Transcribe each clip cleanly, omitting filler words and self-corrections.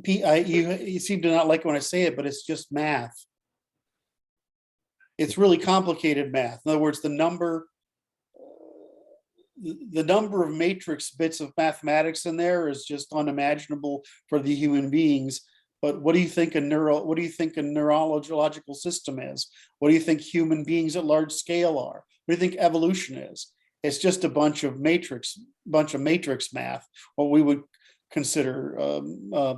You seem to not like it when I say it, but it's just math. It's really complicated math. In other words, the number of matrix bits of mathematics in there is just unimaginable for the human beings. But what do you think a neurological system is? What do you think human beings at large scale are? What do you think evolution is? It's just a bunch of matrix math, what we would consider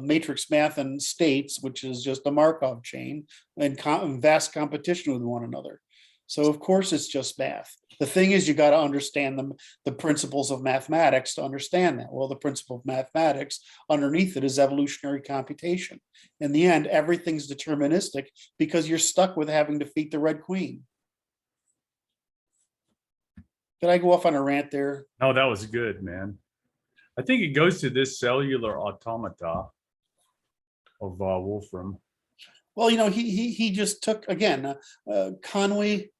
matrix math and states, which is just a Markov chain and vast competition with one another. So of course it's just math. The thing is, you got to understand the principles of mathematics to understand that. Well, the principle of mathematics underneath it is evolutionary computation. In the end, everything's deterministic because you're stuck with having to defeat the Red Queen. Did I go off on a rant there? No, that was good, man. I think it goes to this cellular automata of Wolfram. Well, he just took, again, Conway.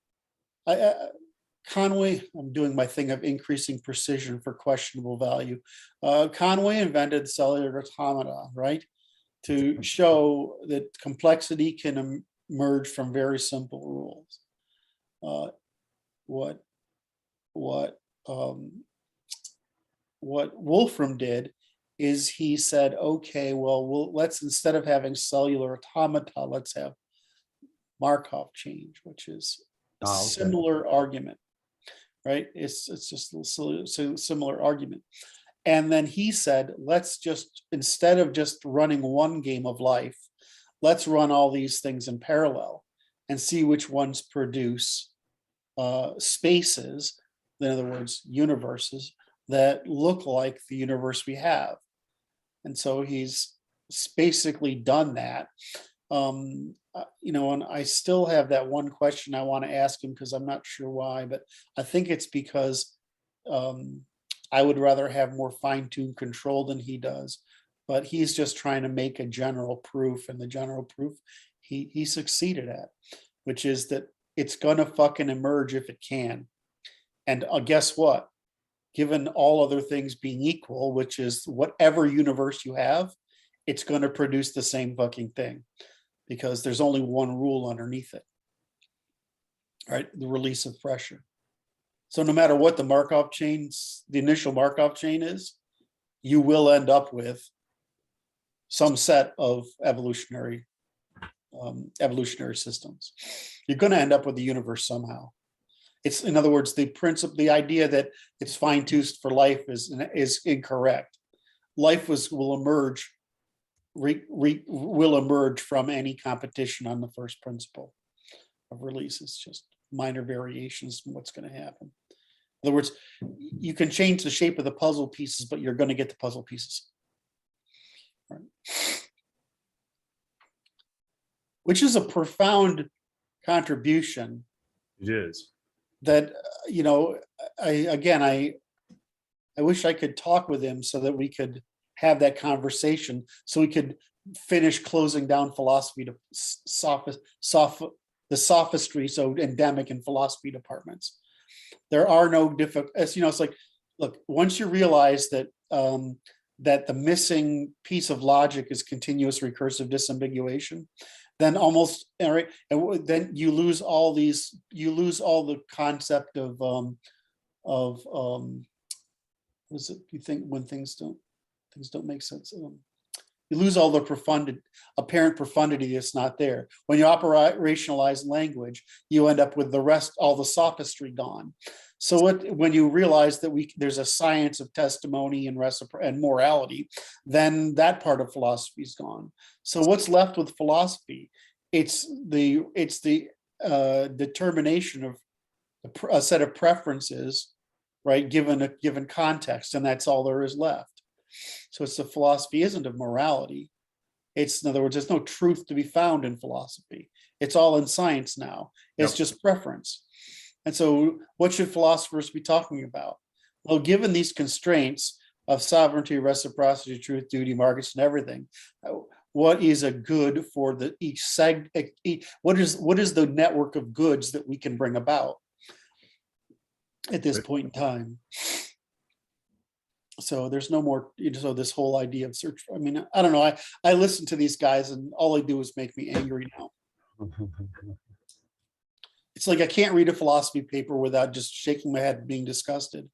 Conway, I'm doing my thing of increasing precision for questionable value. Conway invented cellular automata, right? To show that complexity can emerge from very simple rules. What Wolfram did is he said, okay, well, let's, instead of having cellular automata, let's have Markov chains, which is a similar argument, right? It's just a similar argument. And then he said, let's just, instead of just running one game of life, let's run all these things in parallel and see which ones produce spaces, in other words, universes that look like the universe we have. And so he's basically done that. And I still have that one question I want to ask him because I'm not sure why, but I think it's because I would rather have more fine-tuned control than he does. But he's just trying to make a general proof, and the general proof he succeeded at, which is that it's gonna fucking emerge if it can. And guess what? Given all other things being equal, which is whatever universe you have, it's going to produce the same fucking thing because there's only one rule underneath it, right? The release of pressure. So no matter what the Markov chains, the initial Markov chain is, you will end up with some set of evolutionary systems. You're going to end up with the universe somehow. It's, in other words, the principle, the idea that it's fine-tuned for life is incorrect. Life will emerge from any competition on the first principle of release. It's just minor variations from what's going to happen. In other words, you can change the shape of the puzzle pieces, but you're going to get the puzzle pieces. Right. Which is a profound contribution. It is. That, I wish I could talk with him so that we could have that conversation, so we could finish closing down philosophy to the sophistry so endemic in philosophy departments. There are no difficult, it's like, look, once you realize that that the missing piece of logic is continuous recursive disambiguation, then almost, all right, and then you lose all the concept of what is it? You think when things don't make sense. You lose all the apparent profundity that's not there. When you operationalize language, you end up with the rest, all the sophistry gone. So when you realize that there's a science of testimony and morality, then that part of philosophy is gone. So what's left with philosophy? It's the determination of a set of preferences, right? Given a given context, and that's all there is left. So it's the philosophy isn't of morality. It's, in other words, there's no truth to be found in philosophy. It's all in science now. It's just preference. And so what should philosophers be talking about? Well, given these constraints of sovereignty, reciprocity, truth, duty, markets, and everything, what is a good for what is the network of goods that we can bring about at this point in time? So there's no more, so this whole idea of search, I mean, I don't know, I listen to these guys and all they do is make me angry now. It's like I can't read a philosophy paper without just shaking my head and being disgusted.